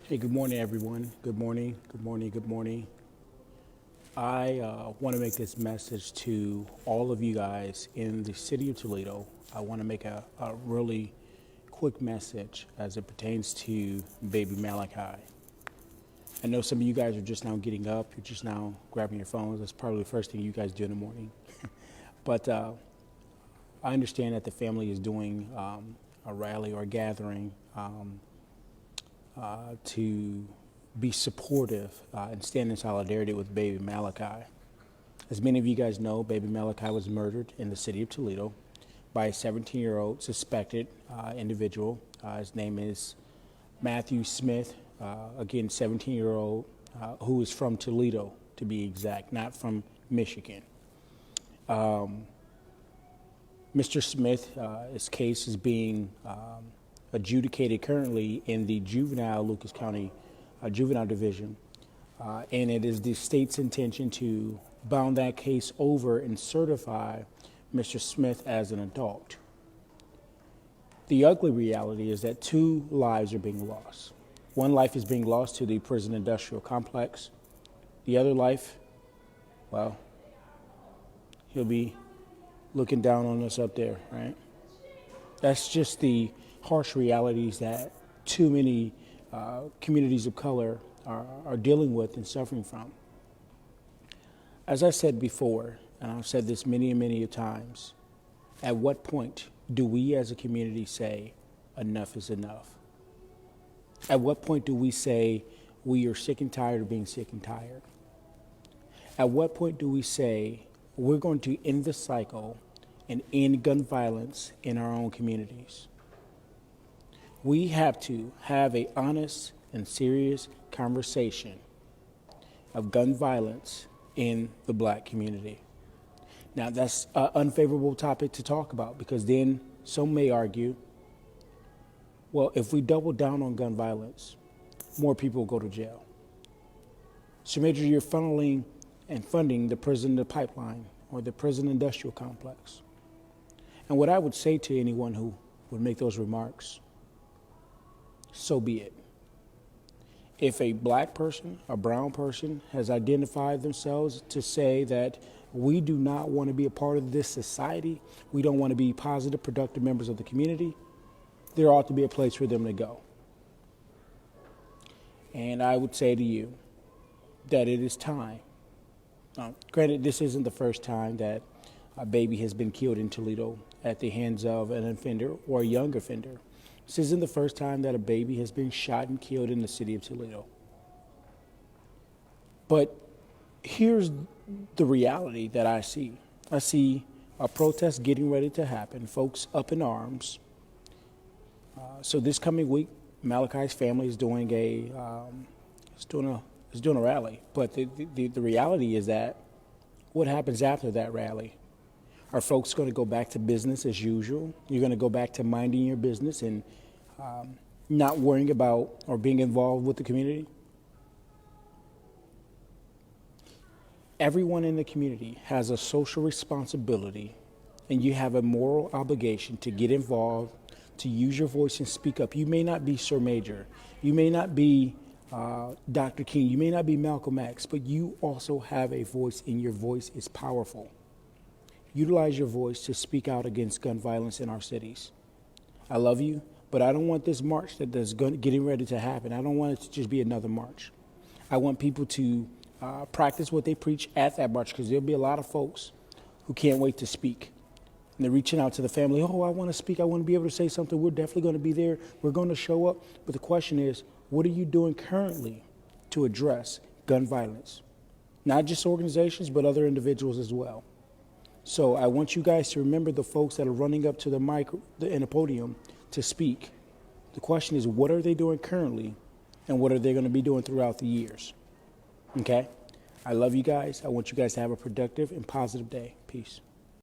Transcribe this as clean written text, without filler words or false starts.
Hey, good morning, everyone. Good morning, good morning, good morning. I want to make this message to all of you guys in the city of Toledo. I want to make a really quick message as it pertains to baby Malachi. I know some of you guys are just now getting up, you're just now grabbing your phones. That's probably the first thing you guys do in the morning. But I understand that the family is doing a rally or a gathering to be supportive and stand in solidarity with baby Malachi. As many of you guys know, baby Malachi was murdered in the city of Toledo by a 17-year-old suspected individual. His name is Matthew Smith, again, 17-year-old, who is from Toledo, to be exact, not from Michigan. Mr. Smith, his case is being adjudicated currently in the Lucas County Juvenile Division, and it is the state's intention to bound that case over and certify Mr. Smith as an adult. The ugly reality is that 2 lives are being lost. One life is being lost to the prison industrial complex. The other life, well, he'll be looking down on us up there, right? That's just the harsh realities that too many communities of color are dealing with and suffering from. As I said before, and I've said this many and many times, at what point do we as a community say enough is enough? At what point do we say we are sick and tired of being sick and tired? At what point do we say we're going to end the cycle and end gun violence in our own communities? We have to have an honest and serious conversation of gun violence in the black community. Now, that's an unfavorable topic to talk about because then some may argue, well, if we double down on gun violence, more people will go to jail. So, Major, you're funneling and funding the prison the pipeline or the prison industrial complex. And what I would say to anyone who would make those remarks, so be it. If a black person, a brown person has identified themselves to say that we do not want to be a part of this society, we don't want to be positive, productive members of the community, there ought to be a place for them to go. And I would say to you that it is time. Granted, this isn't the first time that a baby has been killed in Toledo at the hands of an offender or a young offender. This isn't the first time that a baby has been shot and killed in the city of Toledo. But here's the reality that I see. I see a protest getting ready to happen, folks up in arms. So this coming week, Malachi's family is doing a rally. But the reality is that what happens after that rally? Are folks going to go back to business as usual? You're going to go back to minding your business and not worrying about or being involved with the community? Everyone in the community has a social responsibility, and you have a moral obligation to get involved, to use your voice and speak up. You may not be Sir Major. You may not be Dr. King. You may not be Malcolm X, but you also have a voice, and your voice is powerful. Utilize your voice to speak out against gun violence in our cities. I love you, but I don't want this march that's getting ready to happen. I don't want it to just be another march. I want people to practice what they preach at that march, because there'll be a lot of folks who can't wait to speak. And they're reaching out to the family, oh, I want to speak. I want to be able to say something. We're definitely going to be there. We're going to show up. But the question is, what are you doing currently to address gun violence? Not just organizations, but other individuals as well. So I want you guys to remember the folks that are running up to the mic and the podium to speak. The question is, what are they doing currently, and what are they going to be doing throughout the years? Okay? I love you guys. I want you guys to have a productive and positive day. Peace.